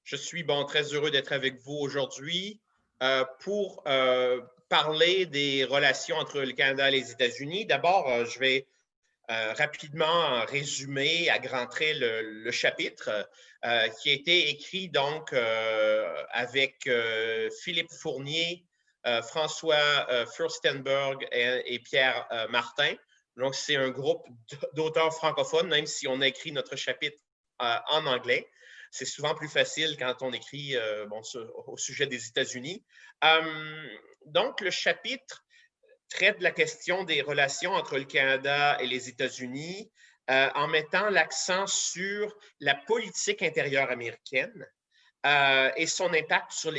Je suis très heureux d'être avec vous aujourd'hui pour parler des relations entre le Canada et les États-Unis. D'abord, je vais rapidement résumer à grands traits le chapitre qui a été écrit donc avec Philippe Fournier, François Furstenberg et Pierre Martin. Donc, c'est un groupe d'auteurs francophones, même si on a écrit notre chapitre en anglais. C'est souvent plus facile quand on écrit au sujet des États-Unis. Donc, le chapitre traite la question des relations entre le Canada et les États-Unis en mettant l'accent sur la politique intérieure américaine et son impact sur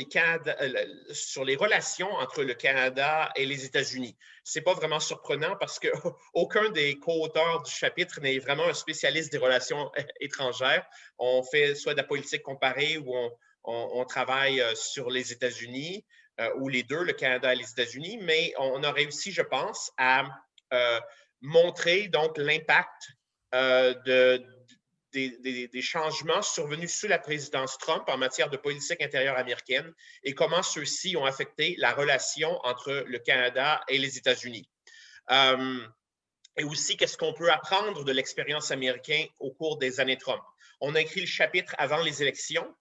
les relations entre le Canada et les États-Unis. Ce n'est pas vraiment surprenant parce qu'aucun des co-auteurs du chapitre n'est vraiment un spécialiste des relations étrangères. On fait soit de la politique comparée ou on travaille sur les États-Unis ou les deux, le Canada et les États-Unis, mais on a réussi, je pense, à montrer donc l'impact des changements survenus sous la présidence Trump en matière de politique intérieure américaine et comment ceux-ci ont affecté la relation entre le Canada et les États-Unis. Et aussi, qu'est-ce qu'on peut apprendre de l'expérience américaine au cours des années Trump. On a écrit le chapitre avant les élections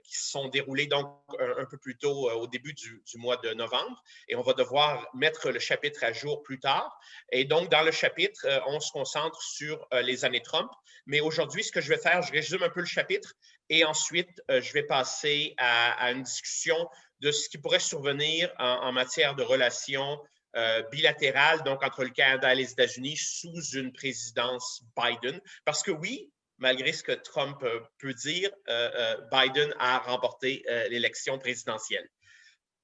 qui se sont déroulées donc un peu plus tôt au début du mois de novembre et on va devoir mettre le chapitre à jour plus tard. Et donc, dans le chapitre, on se concentre sur les années Trump. Mais aujourd'hui, ce que je vais faire, je résume un peu le chapitre et ensuite, je vais passer à une discussion de ce qui pourrait survenir en matière de relations bilatérales, donc entre le Canada et les États-Unis sous une présidence Biden. Parce que oui, malgré ce que Trump peut dire, Biden a remporté l'élection présidentielle.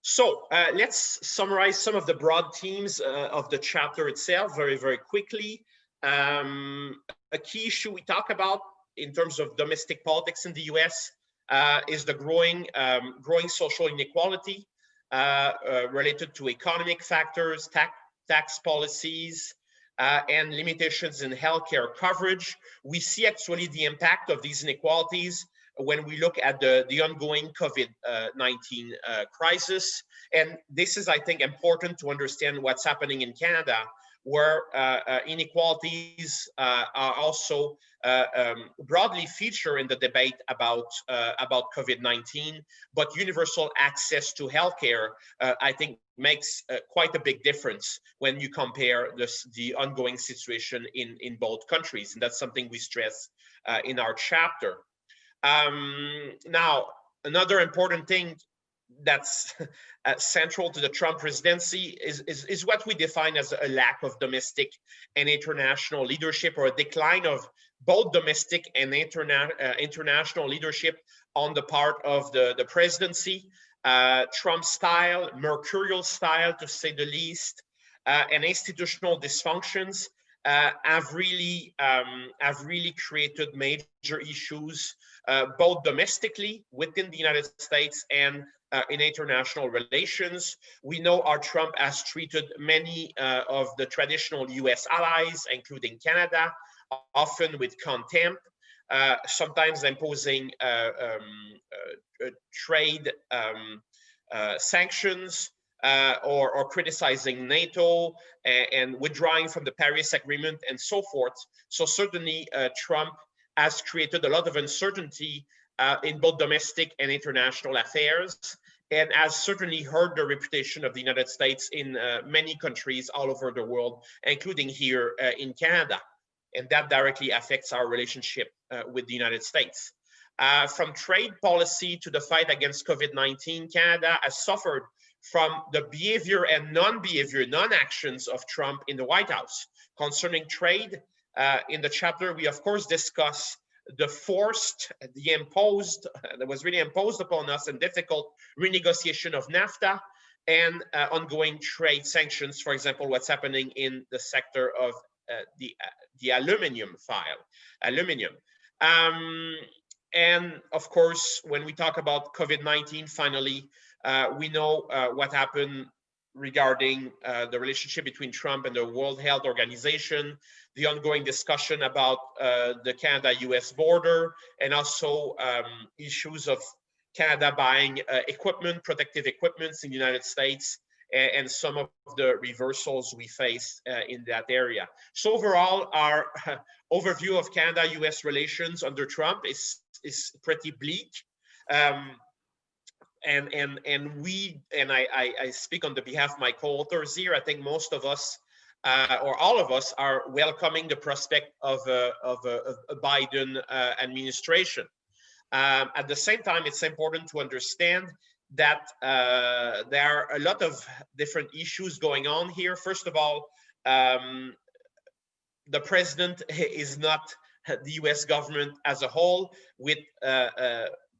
So let's summarize some of the broad themes of the chapter itself very, very quickly. A key issue we talk about in terms of domestic politics in the U.S. Is the growing social inequality related to economic factors, tax policies, and limitations in healthcare coverage. We see actually the impact of these inequalities when we look at the ongoing COVID-19 crisis. And this is, I think, important to understand what's happening in Canada, where inequalities are also broadly featured in the debate about COVID-19, but universal access to healthcare, I think, makes quite a big difference when you compare the ongoing situation in both countries. And that's something we stress in our chapter. Now, another important thing that's central to the Trump presidency is what we define as a lack of domestic and international leadership, or a decline of both domestic and international leadership on the part of the presidency. Trump's style, mercurial style to say the least, and institutional dysfunctions have really created major issues, both domestically within the United States and in international relations. We know how Trump has treated many of the traditional US allies, including Canada, often with contempt, sometimes imposing trade sanctions, or criticizing NATO and withdrawing from the Paris Agreement and so forth. So certainly Trump has created a lot of uncertainty in both domestic and international affairs, and has certainly hurt the reputation of the United States in many countries all over the world, including here in Canada. And that directly affects our relationship with the United States. From trade policy to the fight against COVID-19, Canada has suffered from the behavior and non-actions of Trump in the White House. Concerning trade, in the chapter, we of course discuss the imposed, that was really imposed upon us, and difficult renegotiation of NAFTA and ongoing trade sanctions, for example, what's happening in the sector of the aluminum. And of course, when we talk about COVID-19, finally, we know what happened regarding the relationship between Trump and the World Health Organization, the ongoing discussion about the Canada-US border, and also issues of Canada buying equipment, protective equipments in the United States, and some of the reversals we face in that area. So overall, our overview of Canada-US relations under Trump is pretty bleak. And I speak on the behalf of my co-authors here. I think most of us, or all of us, are welcoming the prospect of a Biden administration. At the same time, it's important to understand that there are a lot of different issues going on here. First of all, the president is not the US government as a whole, with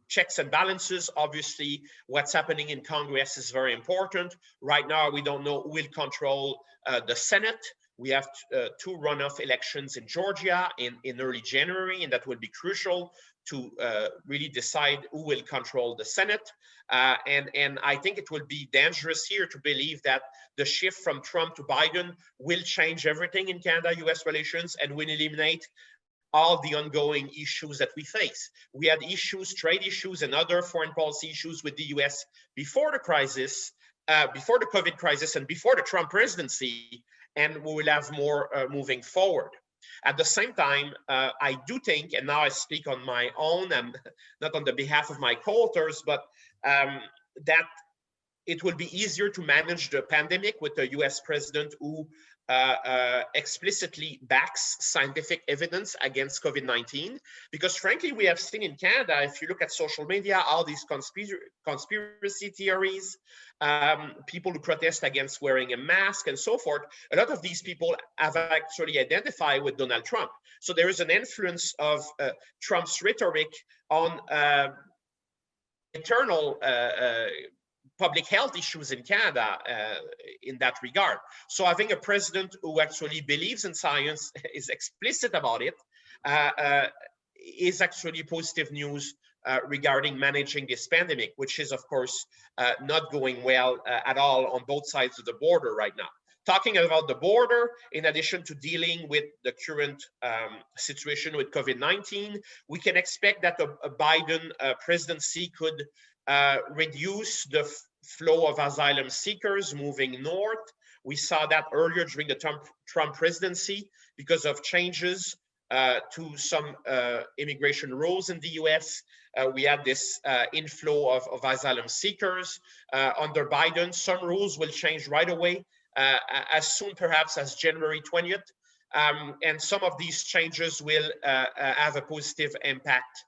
checks and balances. Obviously, what's happening in Congress is very important. Right now, we don't know who will control the Senate. We have two runoff elections in Georgia in early January, and that will be crucial to really decide who will control the Senate. And I think it will be dangerous here to believe that the shift from Trump to Biden will change everything in Canada-US relations and will eliminate all the ongoing issues that we face. We had issues, trade issues, and other foreign policy issues with the US before the crisis, before the COVID crisis, and before the Trump presidency, and we will have more moving forward. At the same time, I do think, and now I speak on my own and not on the behalf of my co-authors, but that it will be easier to manage the pandemic with a US president who explicitly backs scientific evidence against COVID-19, because frankly, we have seen in Canada, if you look at social media, all these conspiracy theories, people who protest against wearing a mask and so forth, a lot of these people have actually identified with Donald Trump. So there is an influence of Trump's rhetoric on internal public health issues in Canada in that regard. So having a president who actually believes in science, is explicit about it, is actually positive news regarding managing this pandemic, which is, of course, not going well at all on both sides of the border right now. Talking about the border, in addition to dealing with the current situation with COVID-19, we can expect that a Biden presidency could reduce the flow of asylum seekers moving north. We saw that earlier during the Trump presidency because of changes to some immigration rules in the US. We had this inflow of asylum seekers. Under Biden, some rules will change right away, as soon perhaps as January 20th. And some of these changes will have a positive impact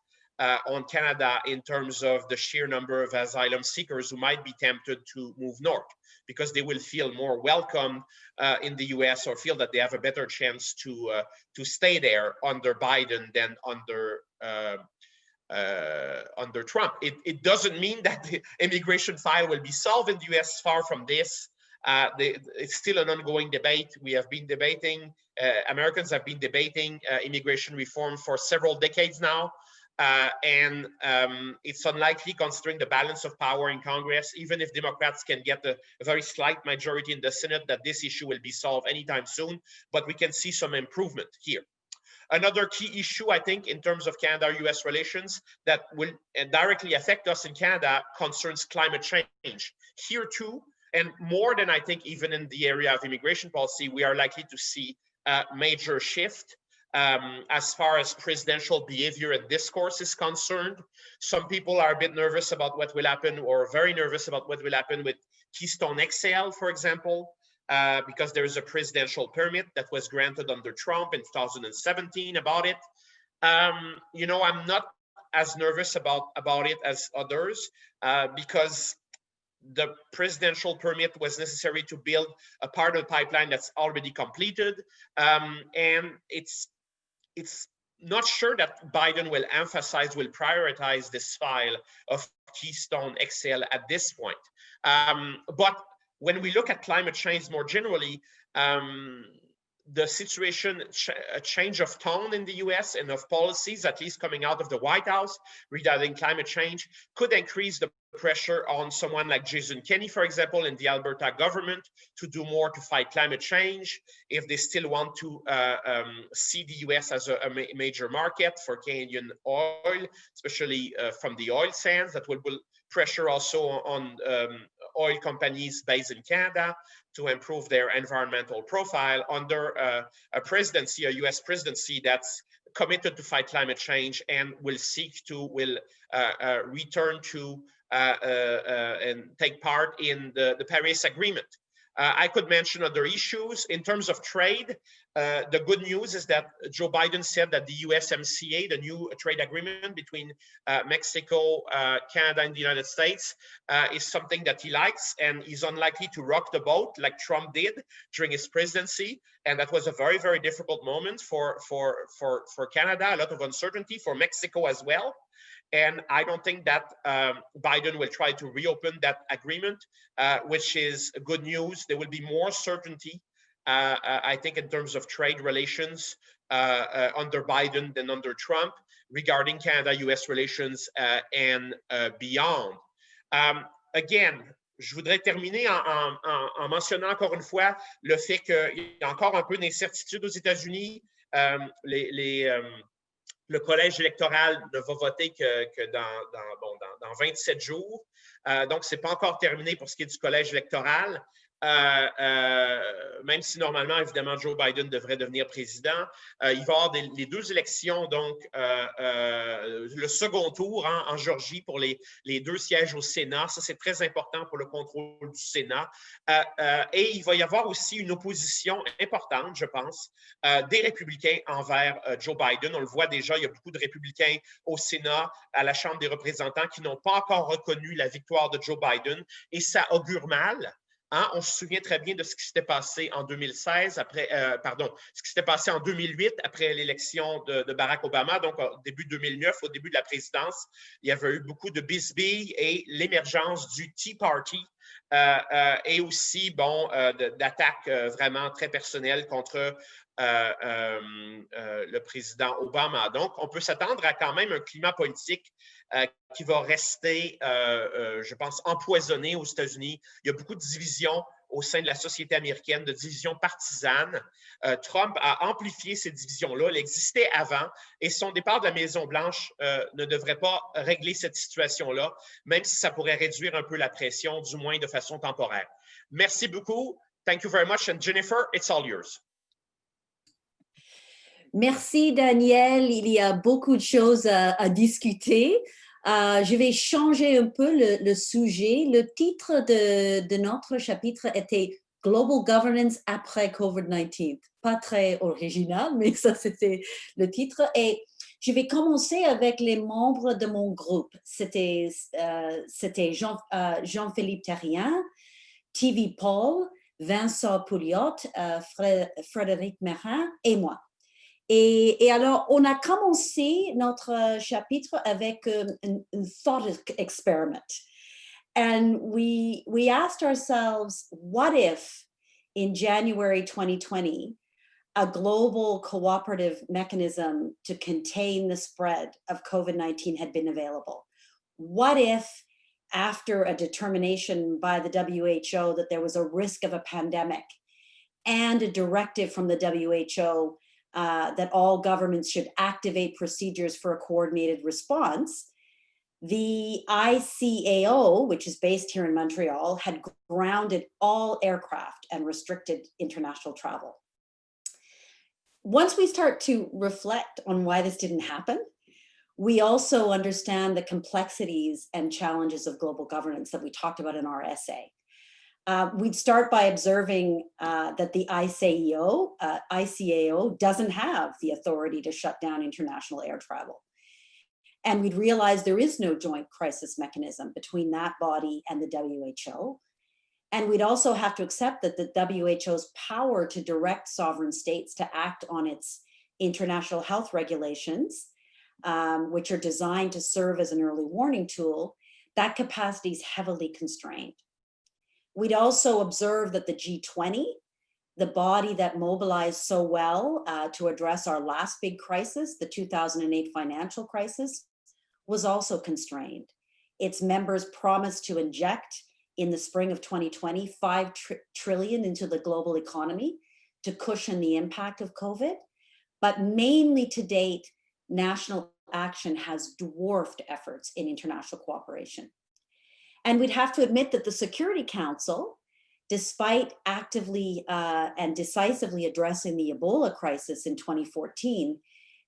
on Canada in terms of the sheer number of asylum seekers who might be tempted to move north, because they will feel more welcome in the US, or feel that they have a better chance to stay there under Biden than under Trump. It doesn't mean that the immigration file will be solved in the US. Far from this. It's still an ongoing debate. We have been debating, Americans have been debating immigration reform for several decades now. And it's unlikely, considering the balance of power in Congress, even if Democrats can get a very slight majority in the Senate, that this issue will be solved anytime soon. But we can see some improvement here. Another key issue, I think, in terms of Canada-US relations that will directly affect us in Canada concerns climate change. Here too, and more than I think even in the area of immigration policy, we are likely to see a major shift as far as presidential behavior and discourse is concerned. Some people are a bit nervous about what will happen, or very nervous about what will happen with Keystone XL, for example, because there is a presidential permit that was granted under Trump in 2017 about it. You know, I'm not as nervous about it as others, because the presidential permit was necessary to build a part of the pipeline that's already completed, and it's not sure that Biden will prioritize this file of Keystone XL at this point. But when we look at climate change more generally, the situation, a change of tone in the US and of policies, at least coming out of the White House regarding climate change, could increase the pressure on someone like Jason Kenney, for example, in the Alberta government to do more to fight climate change if they still want to see the US as a major market for Canadian oil, especially from the oil sands. That will pressure also on oil companies based in Canada to improve their environmental profile under a presidency, a US presidency that's committed to fight climate change and will seek to return to and take part in the Paris Agreement. I could mention other issues. In terms of trade, the good news is that Joe Biden said that the USMCA, the new trade agreement between Mexico, Canada, and the United States, is something that he likes, and he's unlikely to rock the boat like Trump did during his presidency. And that was a very, very difficult moment for Canada, a lot of uncertainty for Mexico as well. And I don't think that Biden will try to reopen that agreement, which is good news. There will be more certainty, I think, in terms of trade relations under Biden than under Trump regarding Canada-US relations and beyond. Again, je voudrais terminer en mentionnant encore une fois le fait qu'il y a encore un peu d'incertitude aux États-Unis. Le collège électoral ne va voter que dans 27 jours. Donc, ce n'est pas encore terminé pour ce qui est du collège électoral. Même si normalement, évidemment, Joe Biden devrait devenir président. Il va y avoir les deux élections, donc le second tour en Géorgie pour les deux sièges au Sénat. Ça, c'est très important pour le contrôle du Sénat. Et il va y avoir aussi une opposition importante, je pense, des républicains envers Joe Biden. On le voit déjà, il y a beaucoup de républicains au Sénat, à la Chambre des représentants, qui n'ont pas encore reconnu la victoire de Joe Biden. Et ça augure mal. Hein, on se souvient très bien de ce qui s'était passé en 2016, ce qui s'était passé en 2008 après l'élection de Barack Obama, donc au début 2009, au début de la présidence. Il y avait eu beaucoup de bisbilles et l'émergence du Tea Party et aussi d'attaques vraiment très personnelles contre le président Obama. Donc, on peut s'attendre à quand même un climat politique qui va rester, je pense, empoisonné aux États-Unis. Il y a beaucoup de divisions au sein de la société américaine, de divisions partisanes. Trump a amplifié ces divisions-là. Elles existaient avant et son départ de la Maison-Blanche ne devrait pas régler cette situation-là, même si ça pourrait réduire un peu la pression, du moins de façon temporaire. Merci beaucoup. Thank you very much. And Jennifer, it's all yours. Merci, Daniel. Il y a beaucoup de choses à discuter. Je vais changer un peu le sujet. Le titre de notre chapitre était « Global Governance après COVID-19 ». Pas très original, mais ça, c'était le titre. Et je vais commencer avec les membres de mon groupe. C'était Jean-Philippe Terrien, TV Paul, Vincent Pouliot, Frédéric Mérin et moi. Et alors, on a commencé notre chapitre avec un thought experiment. And we asked ourselves, what if in January 2020, a global cooperative mechanism to contain the spread of COVID-19 had been available? What if after a determination by the WHO that there was a risk of a pandemic and a directive from the WHO that all governments should activate procedures for a coordinated response, the ICAO, which is based here in Montreal, had grounded all aircraft and restricted international travel. Once we start to reflect on why this didn't happen, we also understand the complexities and challenges of global governance that we talked about in our essay. We'd start by observing that the ICAO doesn't have the authority to shut down international air travel. And we'd realize there is no joint crisis mechanism between that body and the WHO. And we'd also have to accept that the WHO's power to direct sovereign states to act on its international health regulations, which are designed to serve as an early warning tool, that capacity is heavily constrained. We'd also observe that the G20, the body that mobilized so well to address our last big crisis, the 2008 financial crisis, was also constrained. its members promised to inject in the spring of 2020, 5 trillion into the global economy to cushion the impact of COVID. But mainly to date, national action has dwarfed efforts in international cooperation. And we'd have to admit that the Security Council, despite actively and decisively addressing the Ebola crisis in 2014,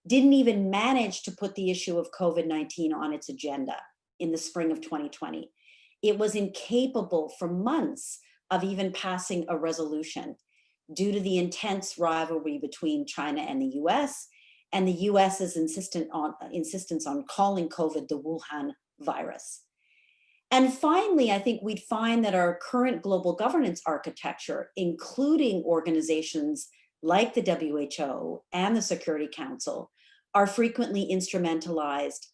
didn't even manage to put the issue of COVID-19 on its agenda in the spring of 2020. It was incapable for months of even passing a resolution due to the intense rivalry between China and the US, and the US's insistence on calling COVID the Wuhan virus. And finally, I think we'd find that our current global governance architecture, including organizations like the WHO and the Security Council, are frequently instrumentalized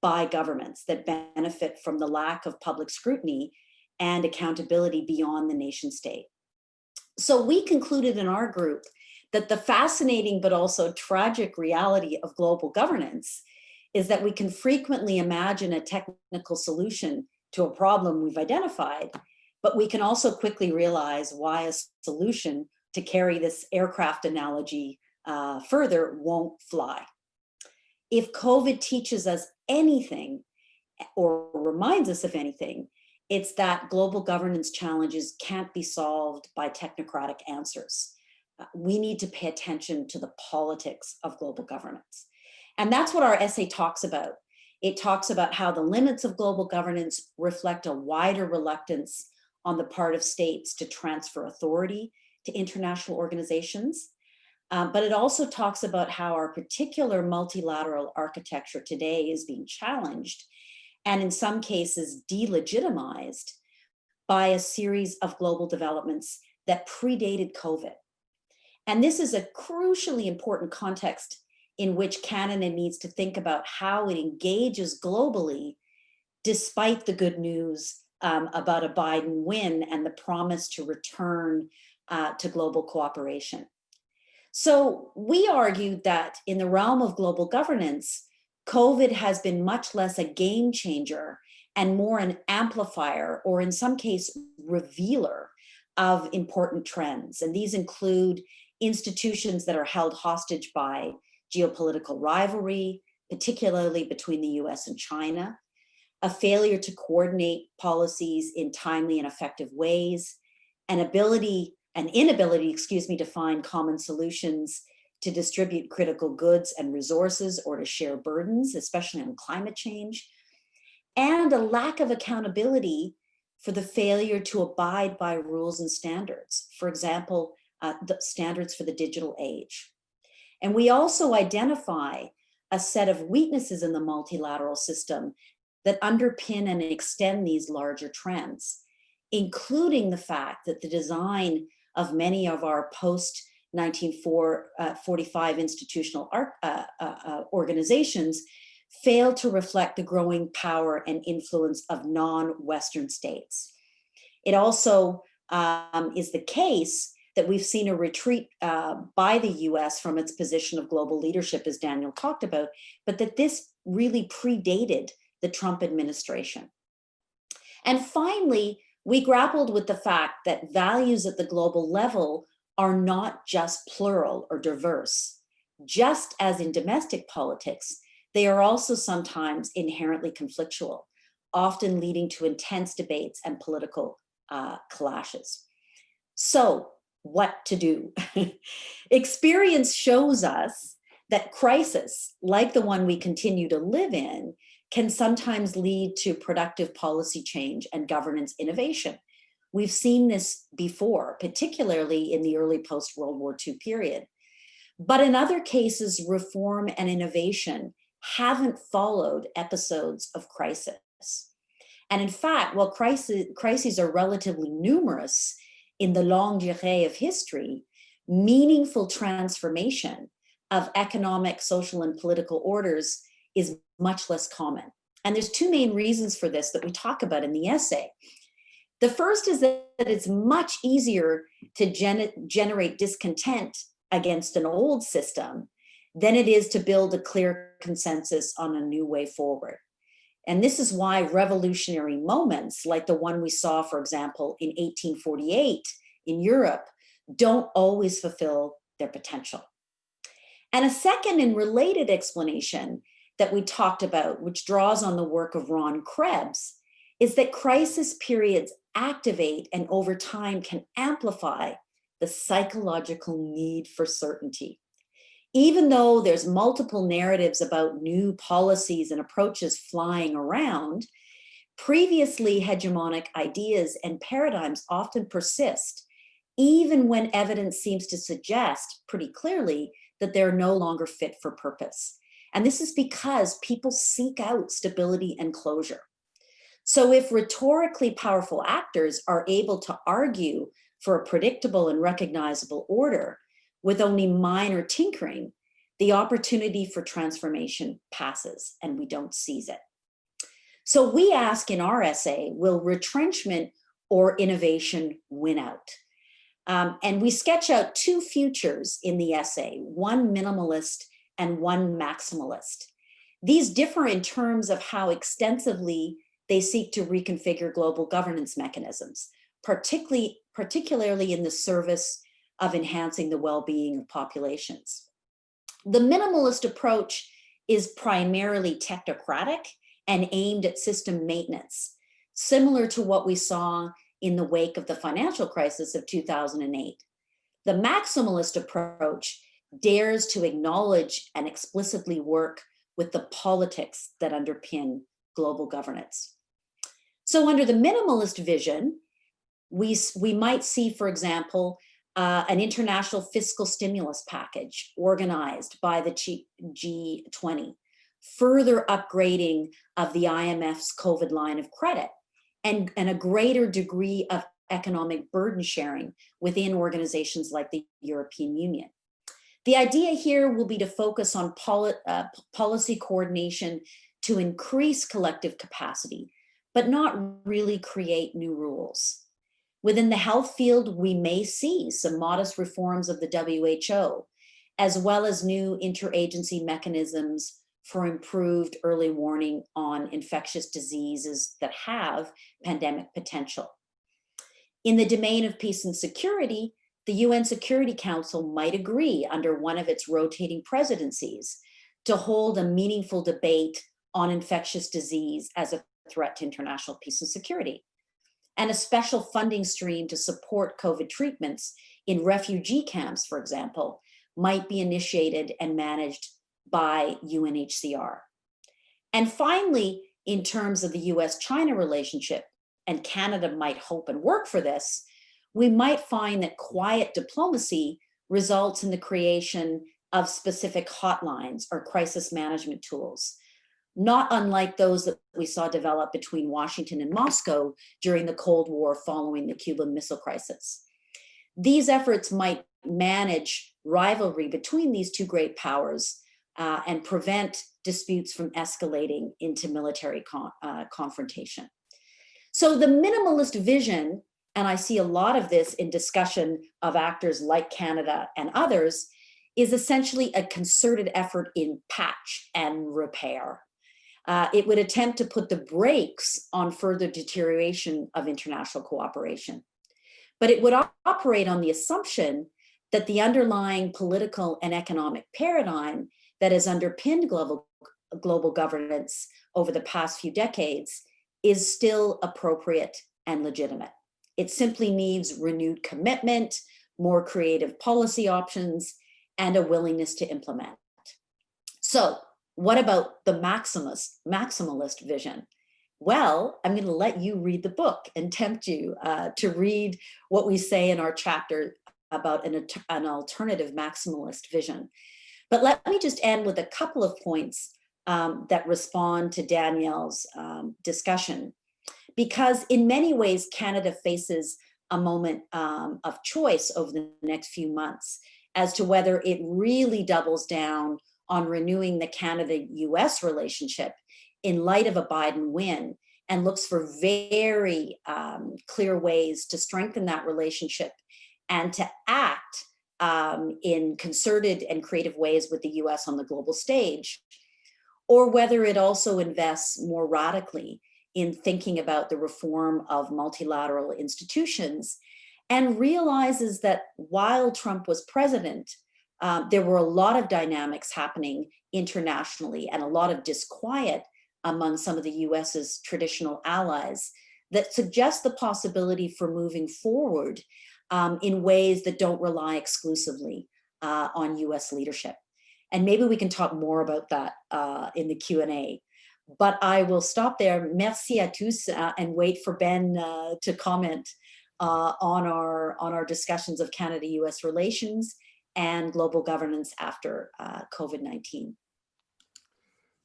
by governments that benefit from the lack of public scrutiny and accountability beyond the nation state. So we concluded in our group that the fascinating but also tragic reality of global governance is that we can frequently imagine a technical solution to a problem we've identified, but we can also quickly realize why a solution, to carry this aircraft analogy further, won't fly. If COVID teaches us anything or reminds us of anything, it's that global governance challenges can't be solved by technocratic answers. We need to pay attention to the politics of global governance. And that's what our essay talks about. It talks about how the limits of global governance reflect a wider reluctance on the part of states to transfer authority to international organizations. But it also talks about how our particular multilateral architecture today is being challenged and in some cases delegitimized by a series of global developments that predated COVID. And this is a crucially important context in which Canada needs to think about how it engages globally, despite the good news about a Biden win and the promise to return to global cooperation. So we argued that in the realm of global governance, COVID has been much less a game changer and more an amplifier, or in some case, revealer of important trends. And these include institutions that are held hostage by geopolitical rivalry, particularly between the US and China, a failure to coordinate policies in timely and effective ways, an inability, to find common solutions to distribute critical goods and resources or to share burdens, especially on climate change, and a lack of accountability for the failure to abide by rules and standards. For example, the standards for the digital age. And we also identify a set of weaknesses in the multilateral system that underpin and extend these larger trends, including the fact that the design of many of our post-1945 institutional organizations fail to reflect the growing power and influence of non-Western states. It also is the case that we've seen a retreat by the US from its position of global leadership, as Daniel talked about, but that this really predated the Trump administration. And finally, we grappled with the fact that values at the global level are not just plural or diverse. Just as in domestic politics, they are also sometimes inherently conflictual, often leading to intense debates and political clashes. So, what to do? Experience shows us that crisis, like the one we continue to live in, can sometimes lead to productive policy change and governance innovation. We've seen this before, particularly in the early post-World War II period. But in other cases, reform and innovation haven't followed episodes of crisis. And in fact, while crises are relatively numerous in the longue durée of history, meaningful transformation of economic, social, and political orders is much less common. And there's two main reasons for this that we talk about in the essay. The first is that it's much easier to generate discontent against an old system than it is to build a clear consensus on a new way forward. And this is why revolutionary moments, like the one we saw, for example, in 1848 in Europe, don't always fulfill their potential. And a second and related explanation that we talked about, which draws on the work of Ron Krebs, is that crisis periods activate and over time can amplify the psychological need for certainty. Even though there's multiple narratives about new policies and approaches flying around, previously hegemonic ideas and paradigms often persist, even when evidence seems to suggest pretty clearly that they're no longer fit for purpose. And this is because people seek out stability and closure. So if rhetorically powerful actors are able to argue for a predictable and recognizable order with only minor tinkering, the opportunity for transformation passes and we don't seize it. So we ask in our essay, will retrenchment or innovation win out? And we sketch out two futures in the essay, one minimalist and one maximalist. These differ in terms of how extensively they seek to reconfigure global governance mechanisms, particularly in the service of enhancing the well-being of populations. The minimalist approach is primarily technocratic and aimed at system maintenance, similar to what we saw in the wake of the financial crisis of 2008. The maximalist approach dares to acknowledge and explicitly work with the politics that underpin global governance. So under the minimalist vision, we might see, for example, an international fiscal stimulus package organized by the G20, further upgrading of the IMF's COVID line of credit, and a greater degree of economic burden sharing within organizations like the European Union. The idea here will be to focus on policy coordination to increase collective capacity, but not really create new rules. Within the health field, we may see some modest reforms of the WHO, as well as new interagency mechanisms for improved early warning on infectious diseases that have pandemic potential. In the domain of peace and security, the UN Security Council might agree under one of its rotating presidencies to hold a meaningful debate on infectious disease as a threat to international peace and security. And a special funding stream to support COVID treatments in refugee camps, for example, might be initiated and managed by UNHCR. And finally, in terms of the US-China relationship, and Canada might hope and work for this, we might find that quiet diplomacy results in the creation of specific hotlines or crisis management tools, not unlike those that we saw develop between Washington and Moscow during the Cold War following the Cuban Missile Crisis. These efforts might manage rivalry between these two great powers and prevent disputes from escalating into military confrontation. So the minimalist vision, and I see a lot of this in discussion of actors like Canada and others, is essentially a concerted effort in patch and repair. It would attempt to put the brakes on further deterioration of international cooperation. But it would operate on the assumption that the underlying political and economic paradigm that has underpinned global governance over the past few decades is still appropriate and legitimate. It simply needs renewed commitment, more creative policy options, and a willingness to implement. So what about the maximalist vision? Well, I'm going to let you read the book and tempt you to read what we say in our chapter about an alternative maximalist vision. But let me just end with a couple of points that respond to Danielle's discussion, because in many ways, Canada faces a moment of choice over the next few months as to whether it really doubles down on renewing the Canada-US relationship in light of a Biden win and looks for very clear ways to strengthen that relationship and to act in concerted and creative ways with the US on the global stage, or whether it also invests more radically in thinking about the reform of multilateral institutions and realizes that while Trump was president, there were a lot of dynamics happening internationally and a lot of disquiet among some of the US's traditional allies that suggest the possibility for moving forward in ways that don't rely exclusively on US leadership. And maybe we can talk more about that in the Q&A. But I will stop there. Merci à tous and wait for Ben to comment on our discussions of Canada-US relations and global governance after COVID-19.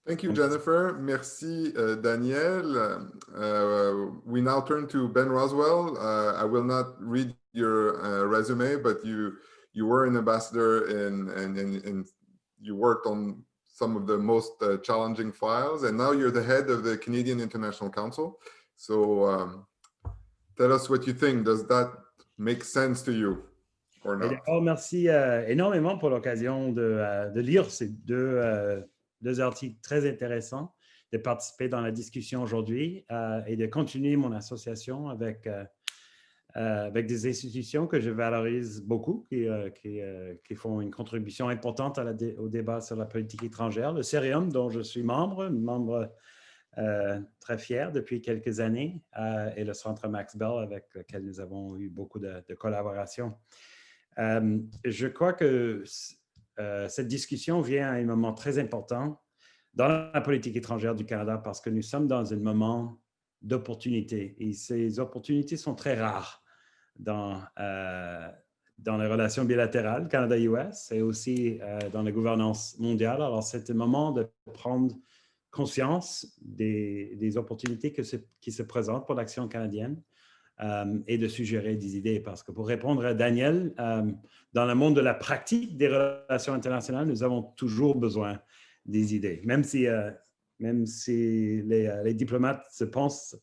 Thank you, Jennifer. Merci, Daniel. We now turn to Ben Rowswell. I will not read your resume, but you were an ambassador and you worked on some of the most challenging files, and now you're the head of the Canadian International Council. So tell us what you think. Does that make sense to you or not? Merci énormément pour l'occasion de lire ces deux articles très intéressants, de participer dans la discussion aujourd'hui et de continuer mon association avec des institutions que je valorise beaucoup, qui font une contribution importante au débat sur la politique étrangère. Le CERIUM, dont je suis membre très fier depuis quelques années, et le Centre McGill, avec lequel nous avons eu beaucoup de collaboration. Je crois que cette discussion vient à un moment très important dans la politique étrangère du Canada parce que nous sommes dans un moment d'opportunité et ces opportunités sont très rares dans les relations bilatérales Canada-US et aussi dans la gouvernance mondiale. Alors, c'est un moment de prendre conscience des opportunités qui se présentent pour l'action canadienne et de suggérer des idées. Parce que pour répondre à Daniel, dans le monde de la pratique des relations internationales, nous avons toujours besoin des idées. Même si les diplomates se pensent,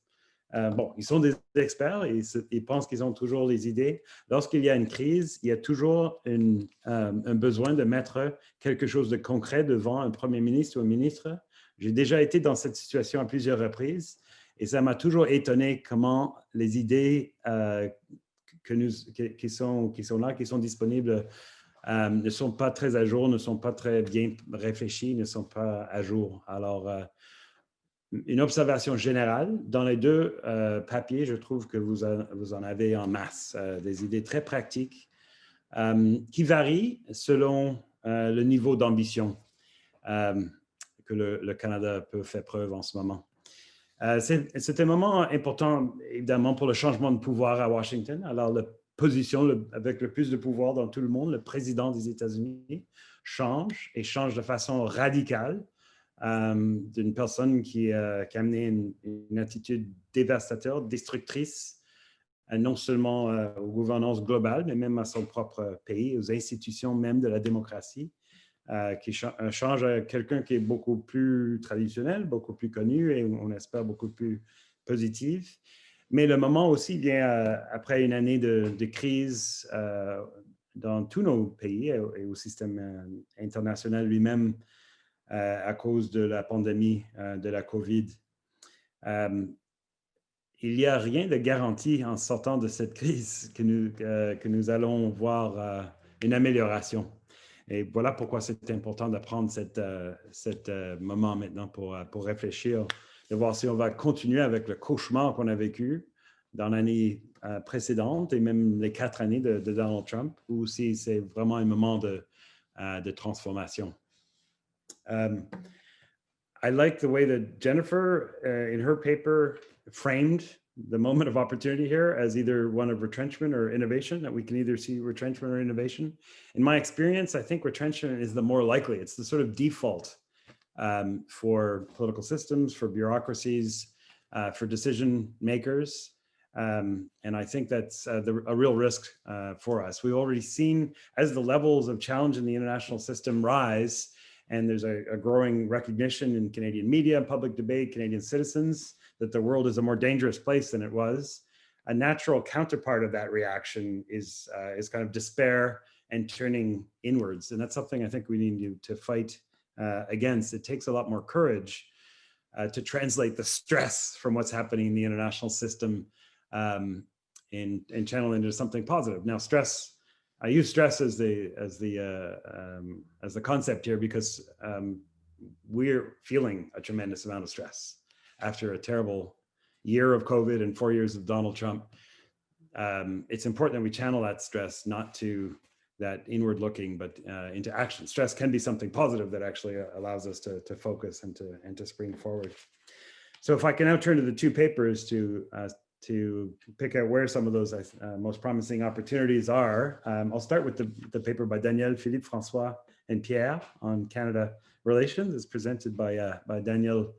ils sont des experts et ils pensent qu'ils ont toujours les idées. Lorsqu'il y a une crise, il y a toujours un besoin de mettre quelque chose de concret devant un premier ministre ou un ministre. J'ai déjà été dans cette situation à plusieurs reprises. Et ça m'a toujours étonné comment les idées qui sont là, qui sont disponibles, ne sont pas très à jour, ne sont pas très bien réfléchies, ne sont pas à jour. Alors, une observation générale, dans les deux papiers, je trouve que vous en avez en masse, des idées très pratiques qui varient selon le niveau d'ambition que le Canada peut faire preuve en ce moment. C'est un moment important, évidemment, pour le changement de pouvoir à Washington. Alors, la position avec le plus de pouvoir dans tout le monde, le président des États-Unis, change de façon radicale d'une personne qui a amené une attitude dévastateur, destructrice, non seulement aux gouvernances globales, mais même à son propre pays, aux institutions même de la démocratie. Qui change à quelqu'un qui est beaucoup plus traditionnel, beaucoup plus connu et on espère beaucoup plus positif. Mais le moment aussi vient après une année de crise dans tous nos pays et au système international lui-même à cause de la pandémie de la COVID. Il n'y a rien de garanti en sortant de cette crise que nous allons voir une amélioration. Et voilà pourquoi c'est important de prendre cet moment maintenant pour réfléchir, de voir si on va continuer avec le cauchemar qu'on a vécu dans l'année précédente et même les 4 années de Donald Trump, ou si c'est vraiment un moment de transformation. I like the way that Jennifer, in her paper, framed the moment of opportunity here as either one of retrenchment or innovation, that we can either see retrenchment or innovation. In my experience, I think retrenchment is the more likely. It's the sort of default for political systems, for bureaucracies, for decision makers. And I think that's a real risk for us. We've already seen as the levels of challenge in the international system rise, and there's a growing recognition in Canadian media, public debate, Canadian citizens, that the world is a more dangerous place than it was. A natural counterpart of that reaction is kind of despair and turning inwards. And that's something I think we need to fight against, it takes a lot more courage to translate the stress from what's happening in the international system and channel into something positive. Now, stress, I use stress as the concept here because we're feeling a tremendous amount of stress after a terrible year of COVID and 4 years of Donald Trump. It's important that we channel that stress not to that inward looking, but into action. Stress can be something positive that actually allows us to focus and to spring forward. So if I can now turn to the two papers to pick out where some of those most promising opportunities are. I'll start with the paper by Daniel, Philippe, François, and Pierre on Canada relations. It's presented by Daniel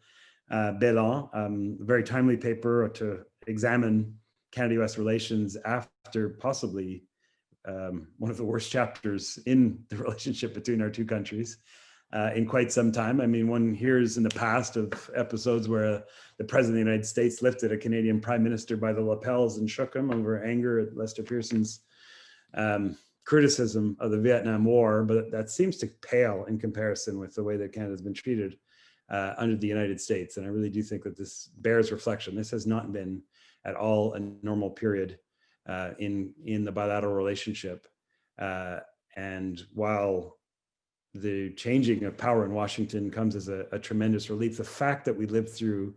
Béland, a very timely paper to examine Canada-US relations after possibly one of the worst chapters in the relationship between our two countries in quite some time. I mean, one hears in the past of episodes where the President of the United States lifted a Canadian Prime Minister by the lapels and shook him over anger at Lester Pearson's criticism of the Vietnam War, but that seems to pale in comparison with the way that Canada has been treated under the United States. And I really do think that this bears reflection. This has not been at all a normal period in the bilateral relationship. And while the changing of power in Washington comes as a tremendous relief, the fact that we lived through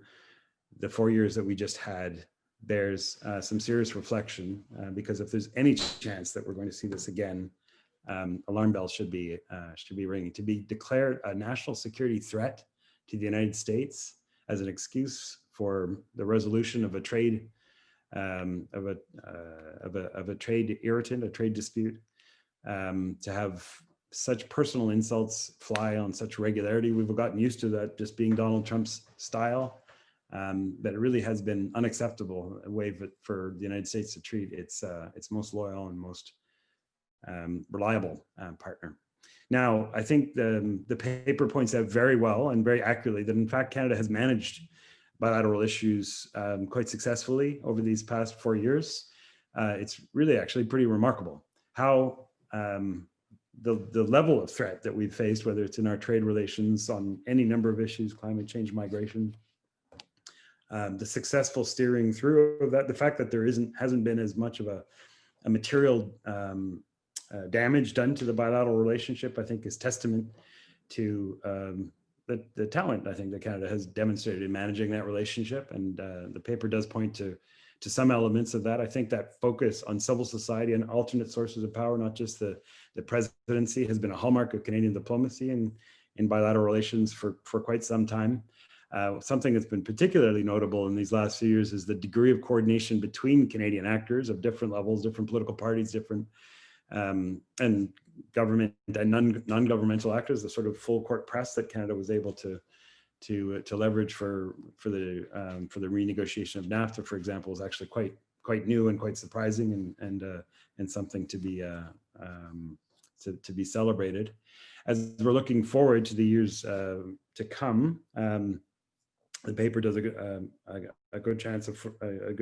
the 4 years that we just had bears some serious reflection, because if there's any chance that we're going to see this again, alarm bells should be ringing. To be declared a national security threat to the United States as an excuse for the resolution of a trade of a trade irritant, a trade dispute, to have such personal insults fly on such regularity. We've gotten used to that just being Donald Trump's style, but it really has been unacceptable a way for the United States to treat its most loyal and most reliable partner. Now, I think the paper points out very well and very accurately that in fact Canada has managed bilateral issues quite successfully over these past 4 years. It's really actually pretty remarkable how the level of threat that we've faced, whether it's in our trade relations on any number of issues, climate change, migration, the successful steering through of that, the fact that there hasn't been as much of a material damage done to the bilateral relationship, I think is testament to the talent, I think, that Canada has demonstrated in managing that relationship. And the paper does point to some elements of that. I think that focus on civil society and alternate sources of power, not just the presidency, has been a hallmark of Canadian diplomacy in bilateral relations for quite some time. Something that's been particularly notable in these last few years is the degree of coordination between Canadian actors of different levels, different political parties, different and government and non-governmental actors, the sort of full court press that Canada was able to leverage for the renegotiation of NAFTA, for example, is actually quite new and quite surprising and something to be celebrated. As we're looking forward to the years to come, the paper does a good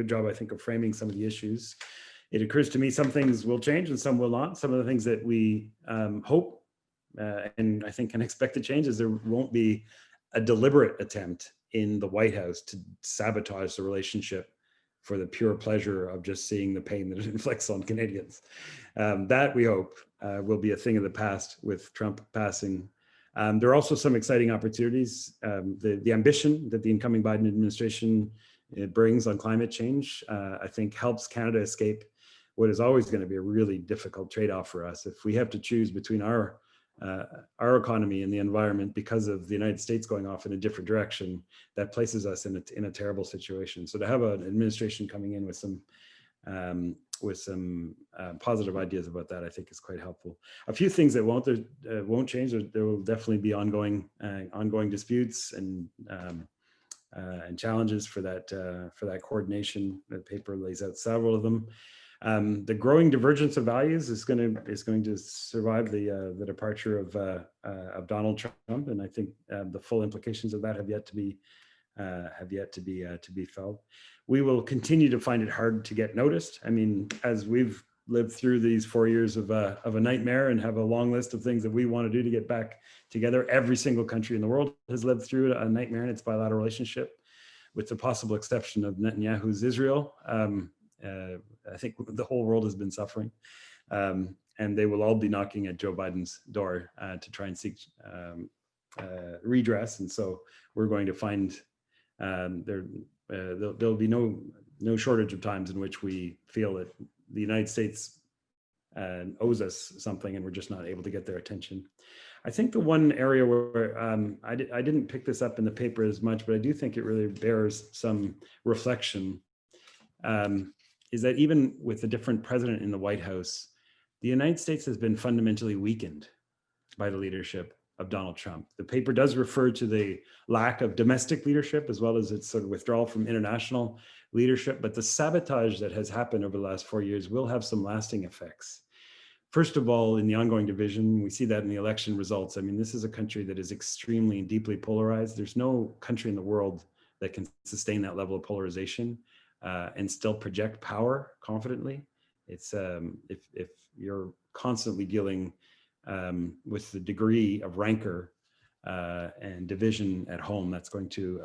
job, I think, of framing some of the issues. It occurs to me some things will change and some will not. Some of the things that we hope and I think can expect to change is there won't be a deliberate attempt in the White House to sabotage the relationship for the pure pleasure of just seeing the pain that it inflicts on Canadians. That we hope will be a thing of the past with Trump passing. There are also some exciting opportunities. The ambition that the incoming Biden administration brings on climate change, I think helps Canada escape what is always going to be a really difficult trade-off for us. If we have to choose between our economy and the environment because of the United States going off in a different direction, that places us in a terrible situation. So to have an administration coming in with some positive ideas about that, I think is quite helpful. A few things that won't change. There will definitely be ongoing disputes and challenges for that coordination. The paper lays out several of them. The growing divergence of values is going to survive the departure of Donald Trump, and I think the full implications of that have yet to be felt. We will continue to find it hard to get noticed. I mean, as we've lived through these 4 years of a nightmare and have a long list of things that we want to do to get back together. Every single country in the world has lived through a nightmare in its bilateral relationship, with the possible exception of Netanyahu's Israel. I think the whole world has been suffering. And they will all be knocking at Joe Biden's door to try and seek redress. And so we're going to find there'll be no shortage of times in which we feel that the United States owes us something and we're just not able to get their attention. I think the one area where I didn't pick this up in the paper as much, but I do think it really bears some reflection, is that even with a different president in the White House, the United States has been fundamentally weakened by the leadership of Donald Trump. The paper does refer to the lack of domestic leadership as well as its sort of withdrawal from international leadership, but the sabotage that has happened over the last 4 years will have some lasting effects. First of all, in the ongoing division, we see that in the election results. I mean, this is a country that is extremely and deeply polarized. There's no country in the world that can sustain that level of polarization and still project power confidently. It's if you're constantly dealing with the degree of rancor and division at home, that's going to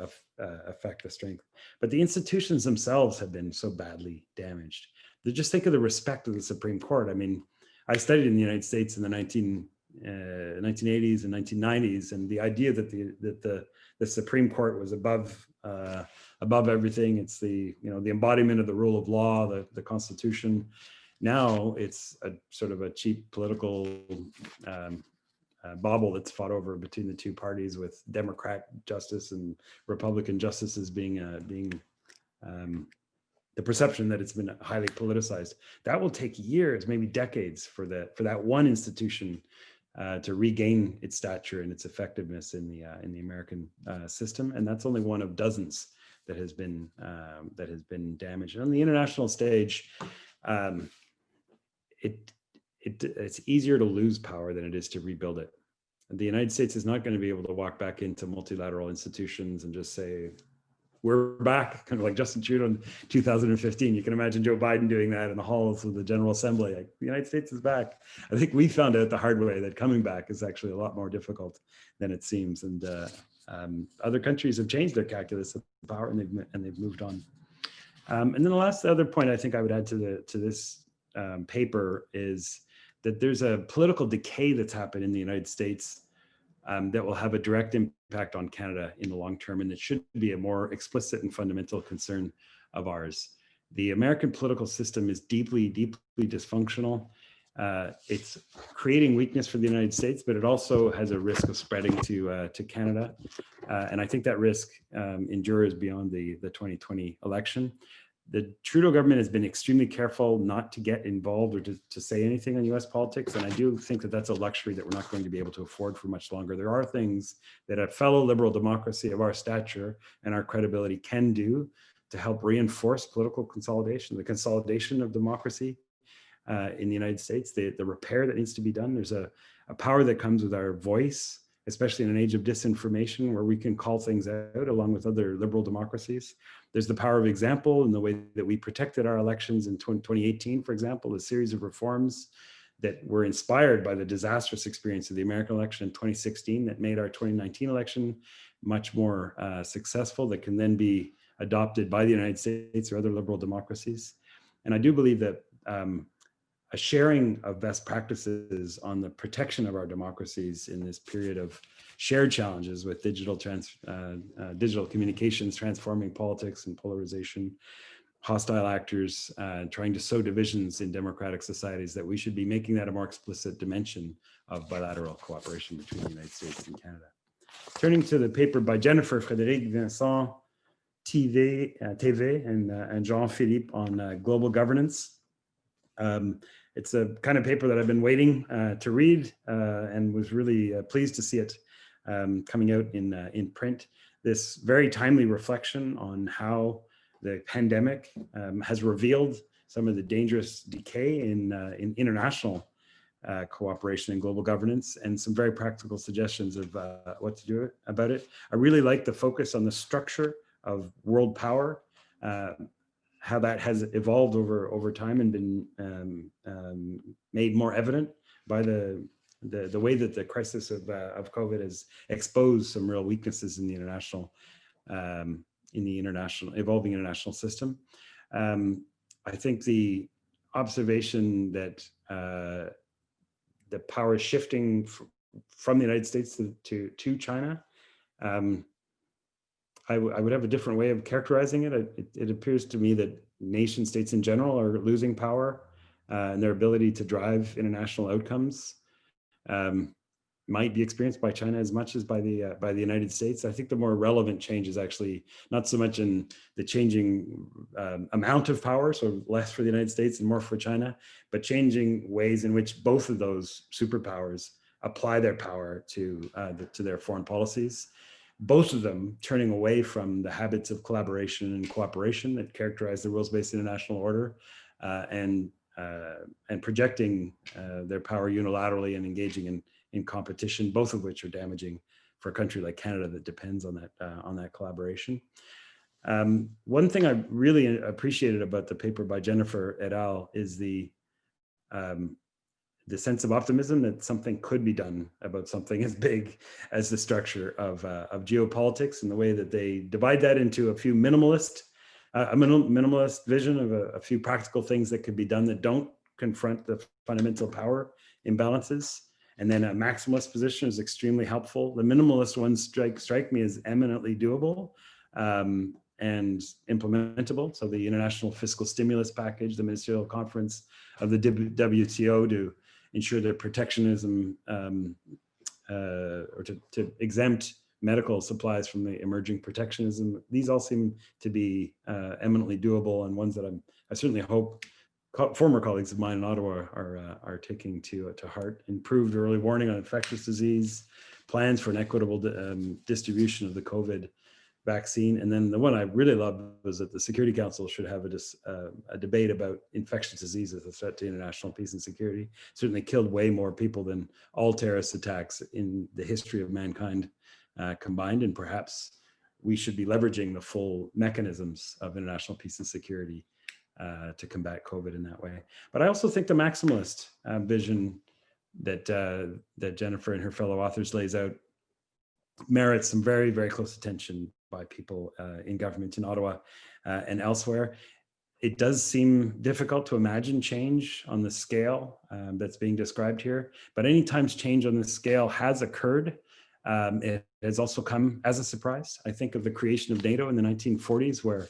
affect the strength. But the institutions themselves have been so badly damaged. Just think of the respect of the Supreme Court. I mean, I studied in the United States in the 1980s and 1990s, and the idea that the Supreme Court was above everything. It's the embodiment of the rule of law, the Constitution. Now it's a sort of a cheap political bauble that's fought over between the two parties, with Democrat justice and Republican justices being the perception that it's been highly politicized. That will take years, maybe decades, for that one institution to regain its stature and its effectiveness in the American system, and that's only one of dozens that has been damaged. On the international stage, it's easier to lose power than it is to rebuild it. The United States is not going to be able to walk back into multilateral institutions and just say, we're back, kind of like Justin Trudeau in 2015. You can imagine Joe Biden doing that in the halls of the General Assembly. Like, the United States is back. I think we found out the hard way that coming back is actually a lot more difficult than it seems. And other countries have changed their calculus of power, and they've moved on. And then the other point I think I would add to this paper is that there's a political decay that's happened in the United States that will have a direct impact on Canada in the long term, and it should be a more explicit and fundamental concern of ours. The American political system is deeply, deeply dysfunctional. It's creating weakness for the United States, but it also has a risk of spreading to Canada. And I think that risk endures beyond the 2020 election. The Trudeau government has been extremely careful not to get involved or to say anything on US politics. And I do think that that's a luxury that we're not going to be able to afford for much longer. There are things that a fellow liberal democracy of our stature and our credibility can do to help reinforce political consolidation, the consolidation of democracy in the United States, the repair that needs to be done. There's a power that comes with our voice, especially in an age of disinformation, where we can call things out along with other liberal democracies. There's the power of example in the way that we protected our elections in 2018, for example, a series of reforms that were inspired by the disastrous experience of the American election in 2016 that made our 2019 election much more successful, that can then be adopted by the United States or other liberal democracies. And I do believe that a sharing of best practices on the protection of our democracies in this period of shared challenges with digital communications, transforming politics and polarization, hostile actors trying to sow divisions in democratic societies, that we should be making that a more explicit dimension of bilateral cooperation between the United States and Canada. Turning to the paper by Jennifer Frédéric Vincent TV and Jean-Philippe on global governance. It's a kind of paper that I've been waiting to read and was really pleased to see it coming out in print. This very timely reflection on how the pandemic has revealed some of the dangerous decay in international cooperation and global governance, and some very practical suggestions of what to do about it. I really like the focus on the structure of world power how that has evolved over time and been made more evident by the way that the crisis of COVID has exposed some real weaknesses in the evolving international system. I think the observation that the power is shifting from the United States to China, I would have a different way of characterizing it. It appears to me that nation states in general are losing power, and their ability to drive international outcomes might be experienced by China as much as by the United States. I think the more relevant change is actually not so much in the changing amount of power, so less for the United States and more for China, but changing ways in which both of those superpowers apply their power to their foreign policies. Both of them turning away from the habits of collaboration and cooperation that characterize the rules-based international order, and projecting their power unilaterally and engaging in competition, both of which are damaging for a country like Canada that depends on that collaboration. One thing I really appreciated about the paper by Jennifer et al. Is the sense of optimism that something could be done about something as big as the structure of geopolitics, and the way that they divide that into a few minimalist vision of a few practical things that could be done that don't confront the fundamental power imbalances. And then a maximalist position is extremely helpful. The minimalist ones strike me as eminently doable and implementable. So the international fiscal stimulus package, the ministerial conference of the WTO to ensure that protectionism or to exempt medical supplies from the emerging protectionism. These all seem to be eminently doable, and ones that I certainly hope former colleagues of mine in Ottawa are taking to heart. Improved early warning on infectious disease, plans for an equitable distribution of the COVID vaccine. And then the one I really love was that the Security Council should have a debate about infectious disease as a threat to international peace and security. Certainly killed way more people than all terrorist attacks in the history of mankind combined. And perhaps we should be leveraging the full mechanisms of international peace and security to combat COVID in that way. But I also think the maximalist vision that Jennifer and her fellow authors lays out merits some very, very close attention by people in government in Ottawa and elsewhere. It does seem difficult to imagine change on the scale that's being described here, but anytime change on this scale has occurred, it has also come as a surprise. I think of the creation of NATO in the 1940s, where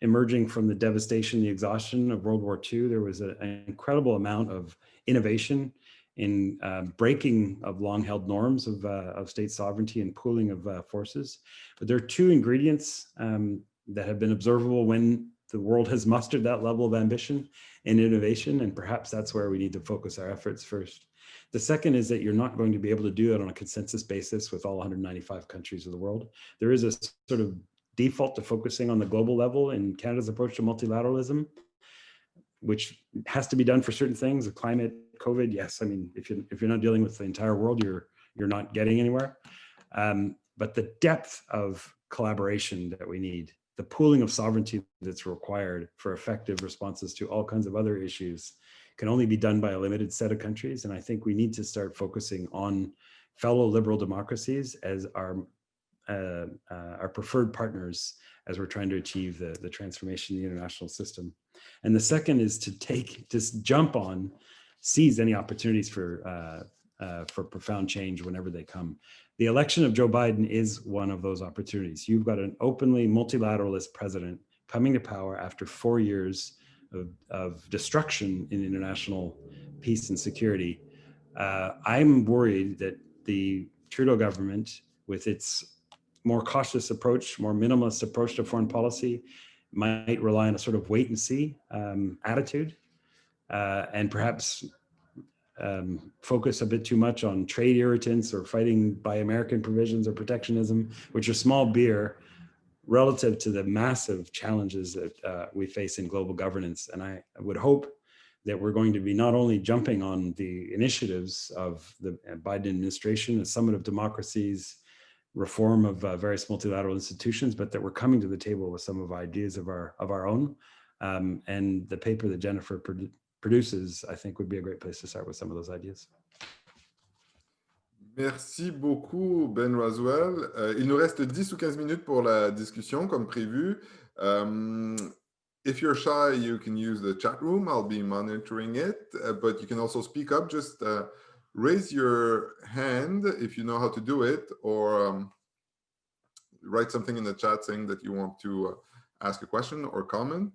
emerging from the devastation, the exhaustion of World War II, there was an incredible amount of innovation in breaking of long-held norms of state sovereignty and pooling of forces. But there are two ingredients that have been observable when the world has mustered that level of ambition and innovation, and perhaps that's where we need to focus our efforts first. The second is that you're not going to be able to do it on a consensus basis with all 195 countries of the world. There is a sort of default to focusing on the global level in Canada's approach to multilateralism, which has to be done for certain things, the climate, COVID, yes. I mean, if you're not dealing with the entire world, you're not getting anywhere. But the depth of collaboration that we need, the pooling of sovereignty that's required for effective responses to all kinds of other issues, can only be done by a limited set of countries. And I think we need to start focusing on fellow liberal democracies as our preferred partners as we're trying to achieve the transformation of the international system. And the second is to jump on, seize any opportunities for profound change whenever they come. The election of Joe Biden is one of those opportunities. You've got an openly multilateralist president coming to power after 4 years of destruction in international peace and security. I'm worried that the Trudeau government, with its more cautious approach, more minimalist approach to foreign policy, might rely on a sort of wait and see attitude, and perhaps focus a bit too much on trade irritants or fighting Buy American provisions or protectionism, which are small beer relative to the massive challenges that we face in global governance. And I would hope that we're going to be not only jumping on the initiatives of the Biden administration, a summit of democracies, reform of various multilateral institutions, but that we're coming to the table with some of ideas of our own And the paper that Jennifer produces, I think, would be a great place to start with some of those ideas. Merci beaucoup, Ben Rowswell. Il nous reste 10 ou 15 minutes pour la discussion, comme prévu. If you're shy, you can use the chat room. I'll be monitoring it, but you can also speak up. Just raise your hand if you know how to do it, or write something in the chat saying that you want to ask a question or comment.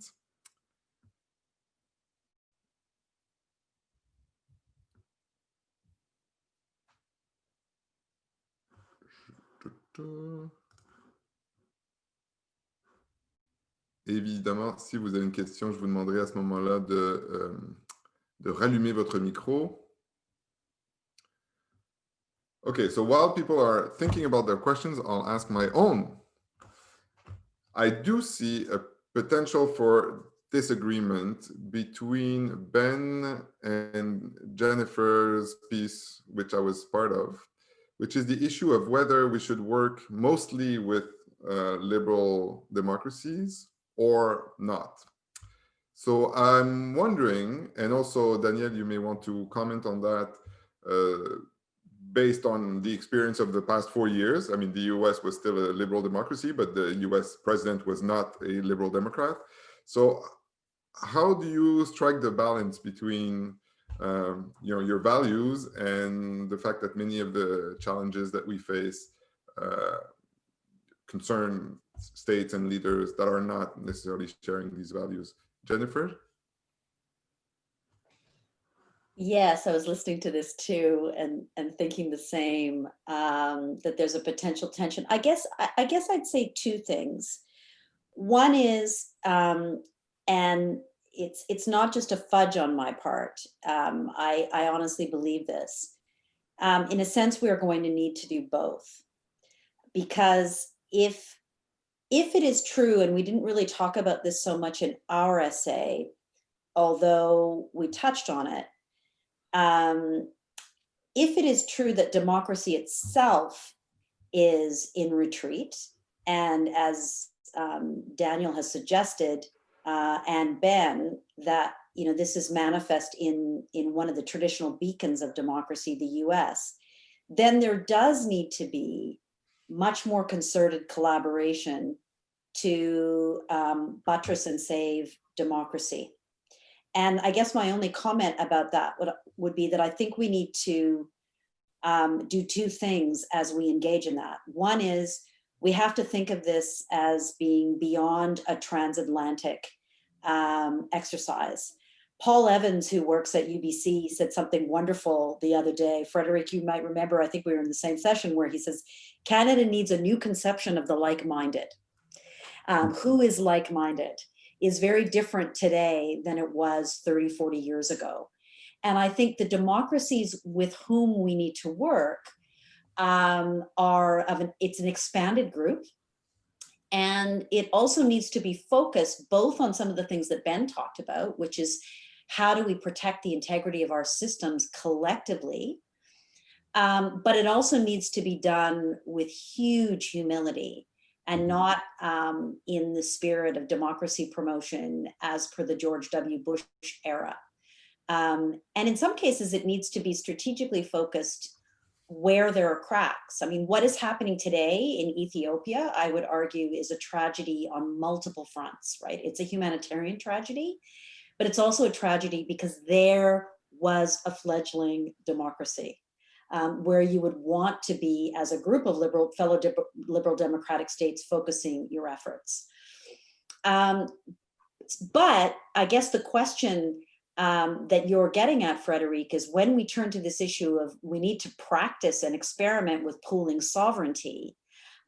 Évidemment, si vous avez une question, je vous demanderai à ce moment-là de rallumer votre micro. Okay, so while people are thinking about their questions, I'll ask my own. I do see a potential for disagreement between Ben and Jennifer's piece, which I was part of, which is the issue of whether we should work mostly with liberal democracies or not. So I'm wondering, and also Daniel, you may want to comment on that, based on the experience of the past 4 years. I mean, the US was still a liberal democracy, but the US president was not a liberal Democrat. So how do you strike the balance between your values and the fact that many of the challenges that we face concern states and leaders that are not necessarily sharing these values? Jennifer? Yes, I was listening to this too, and thinking the same, that there's a potential tension. I guess I'd say two things. One is, and it's not just a fudge on my part. I honestly believe this. In a sense, we are going to need to do both, because if it is true, and we didn't really talk about this so much in our essay, although we touched on it, if it is true that democracy itself is in retreat, and as Daniel has suggested, and Ben, that this is manifest in one of the traditional beacons of democracy, the US, then there does need to be much more concerted collaboration to buttress and save democracy. And I guess my only comment about that would be that I think we need to do two things as we engage in that. One is we have to think of this as being beyond a transatlantic exercise. Paul Evans, who works at UBC, said something wonderful the other day. Frederick, you might remember, I think we were in the same session, where he says, Canada needs a new conception of the like-minded. Who is like-minded is very different today than it was 30, 40 years ago. And I think the democracies with whom we need to work it's an expanded group. And it also needs to be focused both on some of the things that Ben talked about, which is how do we protect the integrity of our systems collectively? But it also needs to be done with huge humility, and not in the spirit of democracy promotion as per the George W. Bush era. And in some cases, it needs to be strategically focused where there are cracks. I mean, what is happening today in Ethiopia, I would argue, is a tragedy on multiple fronts, right? It's a humanitarian tragedy, but it's also a tragedy because there was a fledgling democracy. Where you would want to be as a group of fellow liberal democratic states focusing your efforts. But I guess the question that you're getting at, Frederic, is when we turn to this issue of we need to practice and experiment with pooling sovereignty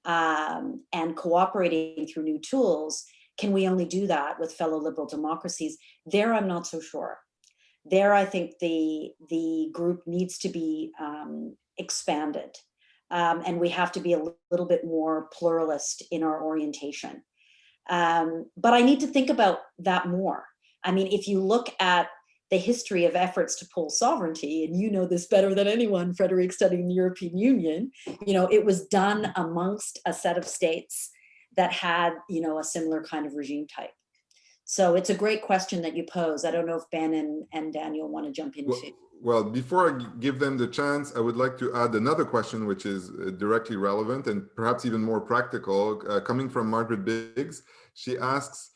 and cooperating through new tools, can we only do that with fellow liberal democracies? There, I'm not so sure. There, I think the group needs to be expanded, and we have to be a little bit more pluralist in our orientation. But I need to think about that more. I mean, if you look at the history of efforts to pool sovereignty, and you know this better than anyone, Frederic, studying the European Union, it was done amongst a set of states that had, a similar kind of regime type. So it's a great question that you pose. I don't know if Ben and Daniel want to jump into it. Well, before I give them the chance, I would like to add another question, which is directly relevant and perhaps even more practical, coming from Margaret Biggs. She asks,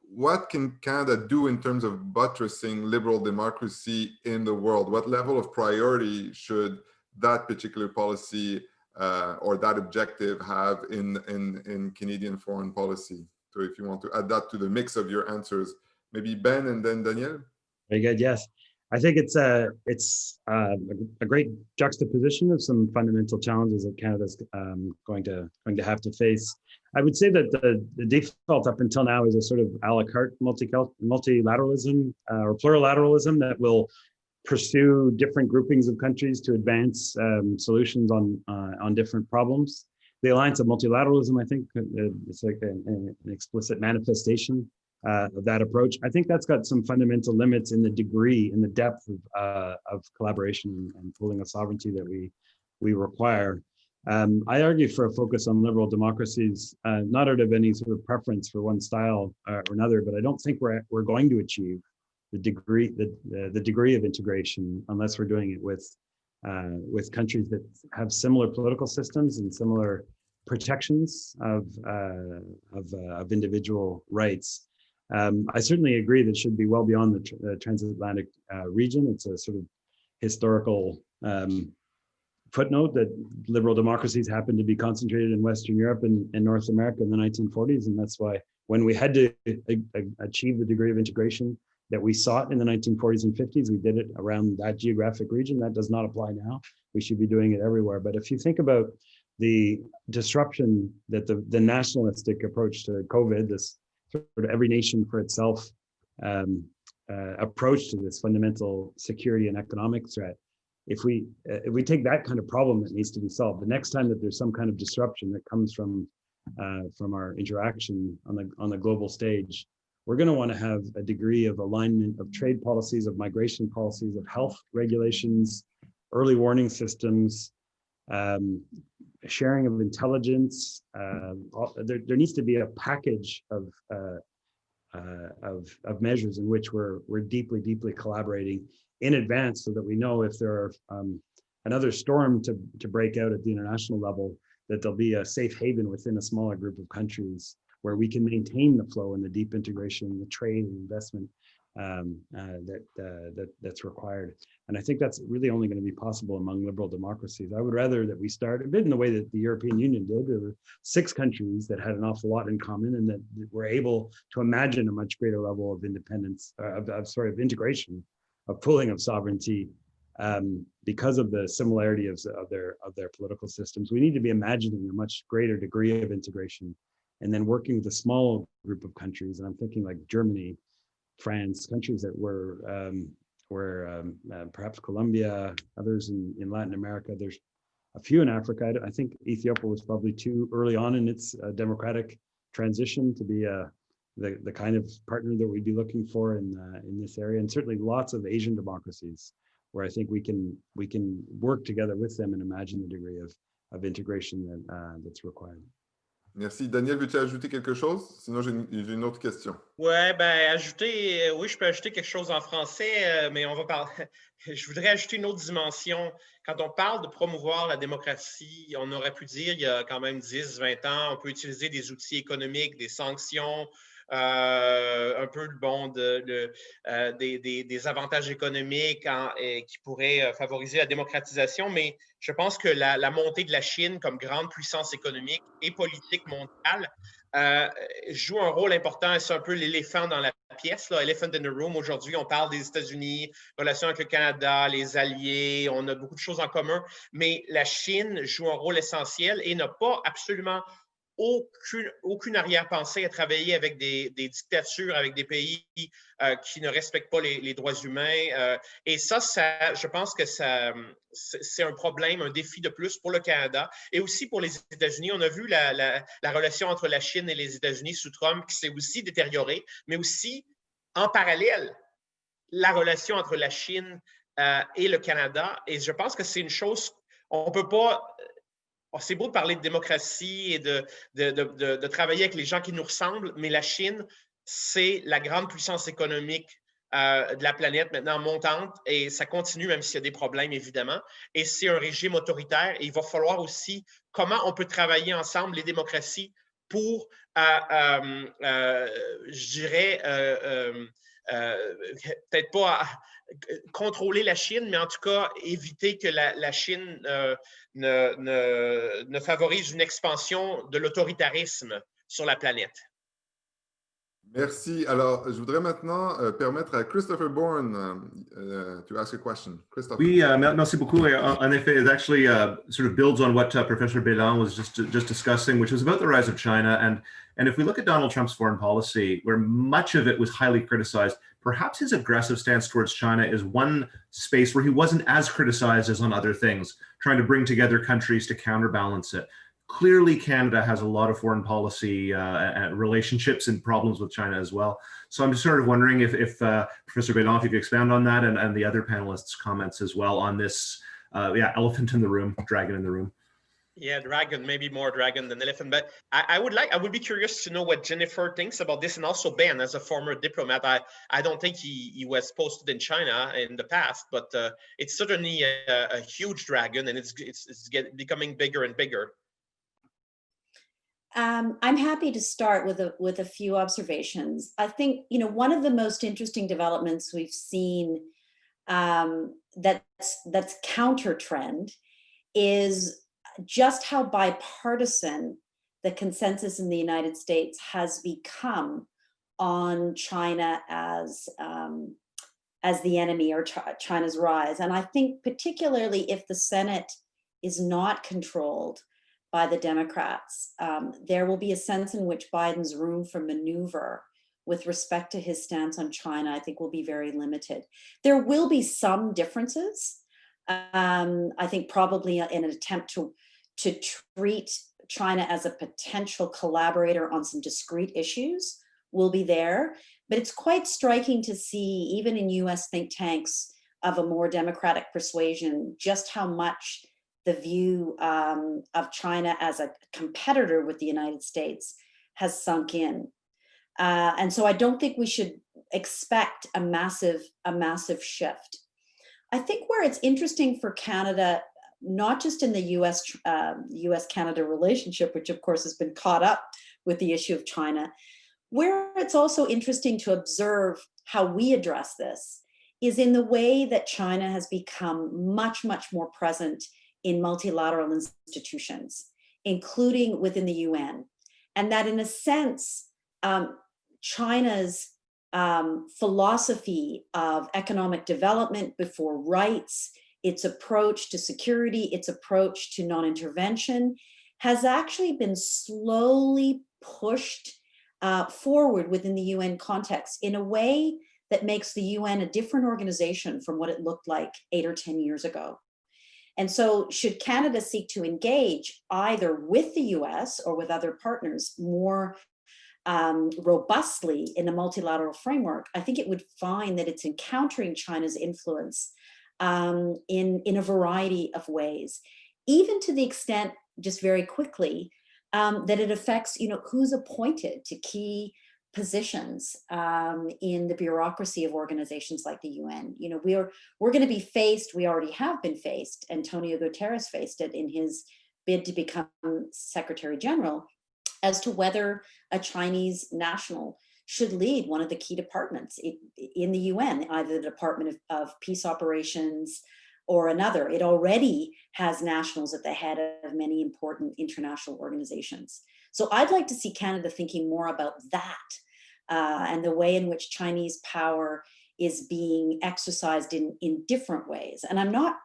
what can Canada do in terms of buttressing liberal democracy in the world? What level of priority should that particular policy or that objective have in Canadian foreign policy? So if you want to add that to the mix of your answers, maybe Ben and then Daniel. Very good. Yes, I think it's a great juxtaposition of some fundamental challenges that Canada's going to have to face. I would say that the default up until now is a sort of a la carte multilateralism or plurilateralism that will pursue different groupings of countries to advance solutions on different problems. The alliance of multilateralism, I think, it's like an explicit manifestation of that approach. I think that's got some fundamental limits in the degree, in the depth of collaboration and pooling of sovereignty that we require. I argue for a focus on liberal democracies, not out of any sort of preference for one style or another, but I don't think we're going to achieve the degree of integration unless we're doing it with countries that have similar political systems and similar protections of individual rights. I certainly agree that it should be well beyond the transatlantic region. It's a sort of historical footnote that liberal democracies happen to be concentrated in Western Europe and North America in the 1940s. And that's why when we had to achieve the degree of integration that we sought in the 1940s and 50s, we did it around that geographic region. That does not apply now. We should be doing it everywhere. But if you think about the disruption that the nationalistic approach to COVID, this sort of every nation for itself approach to this fundamental security and economic threat, if we take that kind of problem that needs to be solved, the next time that there's some kind of disruption that comes from our interaction on the global stage, we're going to want to have a degree of alignment of trade policies, of migration policies, of health regulations, early warning systems, sharing of intelligence. There needs to be a package of measures in which we're deeply collaborating in advance, so that we know if there are another storm to break out at the international level, that there'll be a safe haven within a smaller group of countries where we can maintain the flow and the deep integration, the trade and investment that's required. And I think that's really only going to be possible among liberal democracies. I would rather that we start a bit in the way that the European Union did. There were 6 countries that had an awful lot in common, and that were able to imagine a much greater level of independence, of integration, of pooling of sovereignty, because of the similarity of their political systems. We need to be imagining a much greater degree of integration, and then working with a small group of countries. And I'm thinking like Germany, France, countries that were perhaps Colombia, others in Latin America. There's a few in Africa. I think Ethiopia was probably too early on in its democratic transition to be the kind of partner that we'd be looking for in this area. And certainly lots of Asian democracies where I think we can work together with them and imagine the degree of integration that's required. Merci. Daniel, veux-tu ajouter quelque chose? Sinon, j'ai une autre question. Ouais, oui, je peux ajouter quelque chose en français, mais on va parler. Je voudrais ajouter une autre dimension. Quand on parle de promouvoir la démocratie, on aurait pu dire il y a quand même 10, 20 ans, on peut utiliser des outils économiques, des sanctions, un peu des avantages économiques qui pourraient favoriser la démocratisation, mais je pense que la montée de la Chine comme grande puissance économique et politique mondiale joue un rôle important, et c'est un peu l'éléphant dans la pièce, là, elephant in the room. Aujourd'hui, on parle des États-Unis, relations avec le Canada, les alliés, on a beaucoup de choses en commun, mais la Chine joue un rôle essentiel et n'a pas absolument aucune arrière-pensée à travailler avec des dictatures, avec des pays qui ne respectent pas les droits humains. Et ça, je pense que c'est un problème, un défi de plus pour le Canada et aussi pour les États-Unis. On a vu la relation entre la Chine et les États-Unis sous Trump qui s'est aussi détériorée, mais aussi en parallèle, la relation entre la Chine et le Canada. Et je pense que c'est une chose, on ne peut pas... C'est beau de parler de démocratie et de travailler avec les gens qui nous ressemblent, mais la Chine c'est la grande puissance économique de la planète maintenant montante et ça continue même s'il y a des problèmes évidemment et c'est un régime autoritaire et il va falloir aussi comment on peut travailler ensemble les démocraties pour je dirais peut-être pas contrôler la Chine mais en tout cas éviter que la Chine ne favorise une expansion de l'autoritarisme sur la planète. Merci. Alors, je voudrais maintenant permettre à Christopher Bourne to ask a question. Christopher. Oui, merci beaucoup. En effet, it actually sort of builds on what Professor Béland was just discussing, which was about the rise of China. And if we look at Donald Trump's foreign policy, where much of it was highly criticized, perhaps his aggressive stance towards China is one space where he wasn't as criticized as on other things, trying to bring together countries to counterbalance it. Clearly, Canada has a lot of foreign policy relationships and problems with China as well. So I'm just sort of wondering if Professor Béland, if you could expand on that and the other panelists' comments as well on this, elephant in the room, dragon in the room. Yeah, dragon, maybe more dragon than elephant. But I would be curious to know what Jennifer thinks about this, and also Ben, as a former diplomat. I don't think he was posted in China in the past, but it's certainly a huge dragon, and it's becoming bigger and bigger. I'm happy to start with a few observations. I think, one of the most interesting developments we've seen that's counter trend is just how bipartisan the consensus in the United States has become on China as the enemy or China's rise. And I think particularly if the Senate is not controlled by the Democrats, there will be a sense in which Biden's room for maneuver with respect to his stance on China, I think, will be very limited. There will be some differences. I think probably in an attempt to treat China as a potential collaborator on some discrete issues will be there. But it's quite striking to see, even in US think tanks of a more democratic persuasion, just how much the view of China as a competitor with the United States has sunk in. And so I don't think we should expect a massive shift. I think where it's interesting for Canada, not just in the US-Canada relationship, which of course has been caught up with the issue of China, where it's also interesting to observe how we address this is in the way that China has become much, much more present in multilateral institutions, including within the UN. And that in a sense, China's philosophy of economic development before rights, its approach to security, its approach to non-intervention has actually been slowly pushed forward within the UN context in a way that makes the UN a different organization from what it looked like 8 or 10 years ago. And so should Canada seek to engage either with the US or with other partners more robustly in a multilateral framework, I think it would find that it's encountering China's influence in a variety of ways, even to the extent, just very quickly, that it affects, who's appointed to key positions in the bureaucracy of organizations like the UN. We're going to be faced, we already have been faced, Antonio Guterres faced it in his bid to become Secretary General, as to whether a Chinese national should lead one of the key departments in the UN, either the Department of Peace Operations or another. It already has nationals at the head of many important international organizations. So I'd like to see Canada thinking more about that and the way in which Chinese power is being exercised in different ways. And I'm not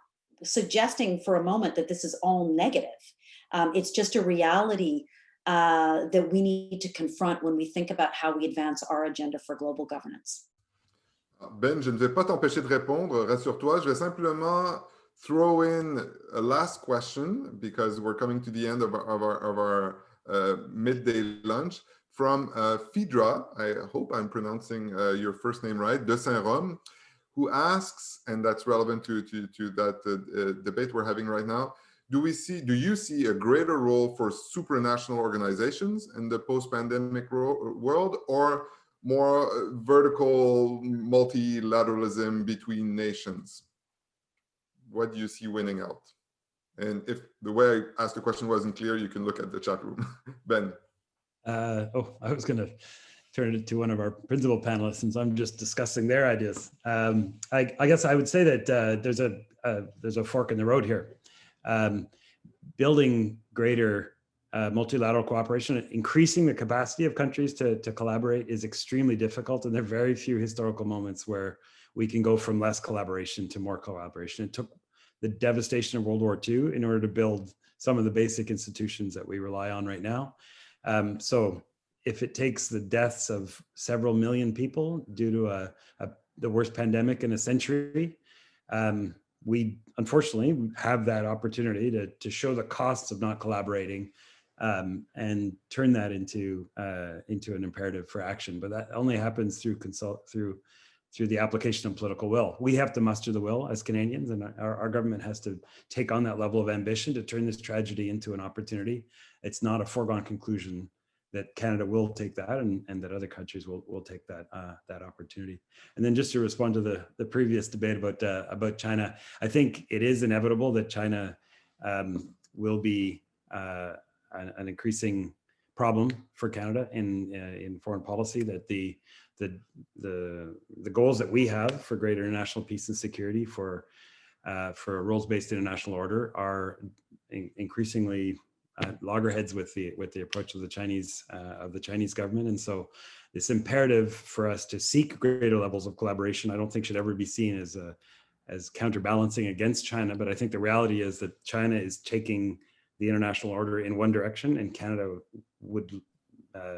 suggesting for a moment that this is all negative. It's just a reality that we need to confront when we think about how we advance our agenda for global governance. Ben, je ne vais pas t'empêcher de répondre, rassure-toi. Je vais simplement throw in a last question because we're coming to the end of our midday lunch from Phaedra, I hope I'm pronouncing your first name right, de Saint-Rome, who asks, and that's relevant to that debate we're having right now, do you see a greater role for supranational organizations in the post-pandemic world, or more vertical multilateralism between nations? What do you see winning out? And if the way I asked the question wasn't clear, you can look at the chat room. Ben. I was going to turn it to one of our principal panelists since I'm just discussing their ideas. I guess I would say that there's a fork in the road here. Building greater multilateral cooperation, increasing the capacity of countries to collaborate is extremely difficult, and there are very few historical moments where we can go from less collaboration to more collaboration. It took the devastation of World War II in order to build some of the basic institutions that we rely on right now. So if it takes the deaths of several million people due to the worst pandemic in a century, we unfortunately have that opportunity to show the costs of not collaborating and turn that into an imperative for action. But that only happens through the application of political will. We have to muster the will as Canadians, and our government has to take on that level of ambition to turn this tragedy into an opportunity. It's not a foregone conclusion that Canada will take that and that other countries will take that opportunity. And then just to respond to the previous debate about China, I think it is inevitable that China will be an increasing problem for Canada in foreign policy, that the goals that we have for greater international peace and security, for a rules-based international order, are increasingly loggerheads with the approach of the Chinese government. And so this imperative for us to seek greater levels of collaboration, I don't think should ever be seen as counterbalancing against China. But I think the reality is that China is taking the international order in one direction, and Canada would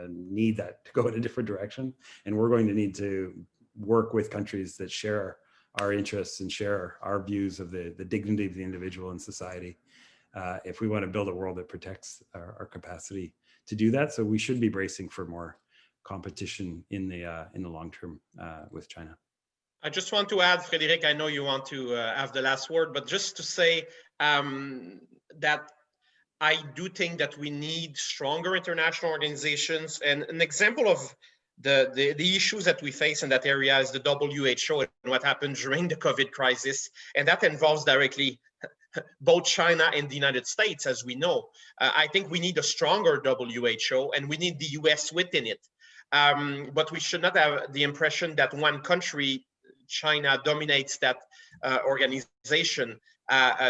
need that to go in a different direction. And we're going to need to work with countries that share our interests and share our views of the dignity of the individual in society, if we want to build a world that protects our capacity to do that. So we should be bracing for more competition in the long term with China. I just want to add, Frédéric, I know you want to have the last word, but just to say that I do think that we need stronger international organizations. And an example of the issues that we face in that area is the WHO and what happened during the COVID crisis. And that involves directly both China and the United States, as we know. I think we need a stronger WHO, and we need the US within it. But we should not have the impression that one country, China, dominates that organization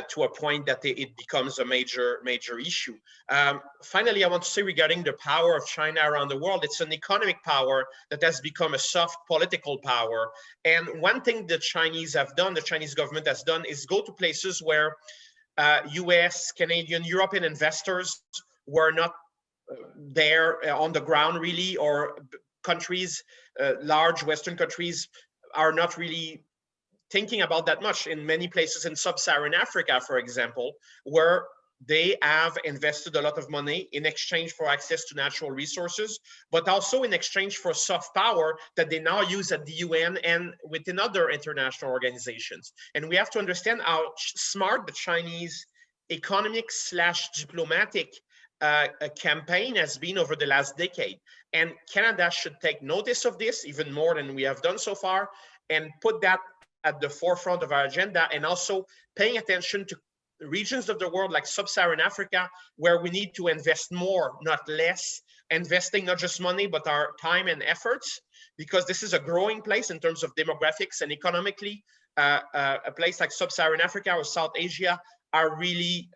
to a point that it becomes a major issue. Finally, I want to say regarding the power of China around the world, it's an economic power that has become a soft political power. And one thing the Chinese government has done, is go to places where US, Canadian, European investors were not there on the ground really, or countries, large Western countries, are not really thinking about that much. In many places in sub-Saharan Africa, for example, where they have invested a lot of money in exchange for access to natural resources, but also in exchange for soft power that they now use at the UN and within other international organizations. And we have to understand how smart the Chinese economic/diplomatic campaign has been over the last decade. And Canada should take notice of this even more than we have done so far, and put that at the forefront of our agenda, and also paying attention to regions of the world like sub-Saharan Africa, where we need to invest more, not less, investing not just money, but our time and efforts, because this is a growing place in terms of demographics and economically. A place like sub-Saharan Africa or South Asia are really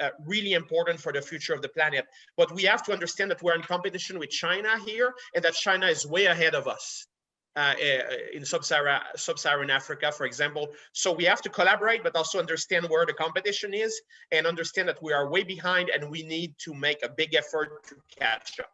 important for the future of the planet. But we have to understand that we're in competition with China here, and that China is way ahead of us in sub-Saharan Africa, for example. So we have to collaborate, but also understand where the competition is, and understand that we are way behind, and we need to make a big effort to catch up.